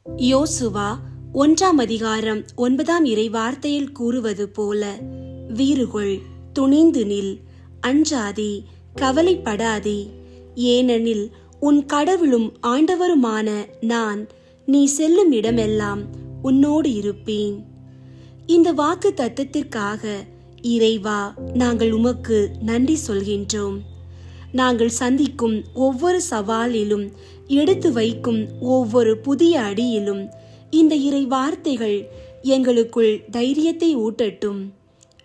யோசுவா 1ஆம் அதிகாரம் 9ஆம் இறை வார்த்தையில் கூறுவது போல, வீறுகொள், துணிந்து நில், அஞ்சாதே, கவலைப்படாதே, ஏனெனில் உன் கடவுளும் ஆண்டவருமான நான் நீ செல்லும் இடமெல்லாம் உன்னோடு இருப்பேன். இந்த வாக்கு தத்தத்திற்காக இறைவா, நாங்கள் உமக்கு நன்றி சொல்கின்றோம். நாங்கள் சந்திக்கும் ஒவ்வொரு சவாலிலும், எடுத்து வைக்கும் ஒவ்வொரு புதிய அடியிலும் இந்த இறை வார்த்தைகள் எங்களுக்குள் தைரியத்தை ஊட்டட்டும்.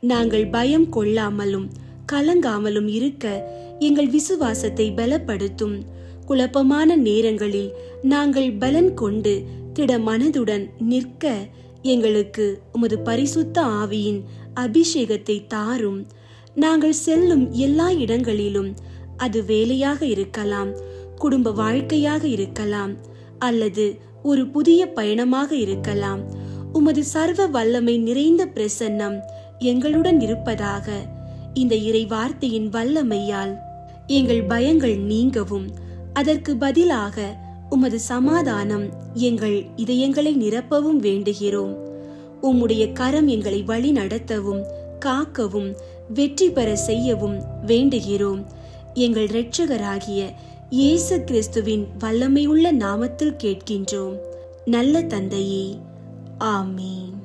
நாங்கள் பயம் கொள்ளாமலும் கலங்காமலும் இருக்க எங்கள் விசுவாசத்தை பலப்படுத்தும். குழப்பமான நேரங்களில் நாங்கள் பலன் கொண்டு திட மனதுடன் நிற்க எங்களுக்கு உமது பரிசுத்த ஆவியின் அபிஷேகத்தை தாரும். நாங்கள் செல்லும் எல்லா இடங்களிலும், அது வேலையாக இருக்கலாம், குடும்ப வாழ்க்கையாக இருக்கலாம், அல்லது ஒரு புதிய பயணமாக இருக்கலாம், உமது சர்வ வல்லமை நிறைந்த பிரசன்னம் எங்களுடன் இருப்பதாக. இந்த இறை வார்த்தையின் வல்லமையால் எங்கள் பயங்கள் நீங்கவும், அதற்கு பதிலாக உமது சமாதானம் எங்கள் இதயங்களை நிரப்பவும் வேண்டுகிறோம். உம்முடைய கரம் எங்களை வழி நடத்தவும், காக்கவும், வெற்றி பெற செய்யவும் வேண்டுகிறோம். எங்கள் இரட்சகராகிய இயேசு கிறிஸ்துவின் வல்லமையுள்ள நாமத்தில் கேட்கின்றோம் நல்ல தந்தையே. ஆமீன்.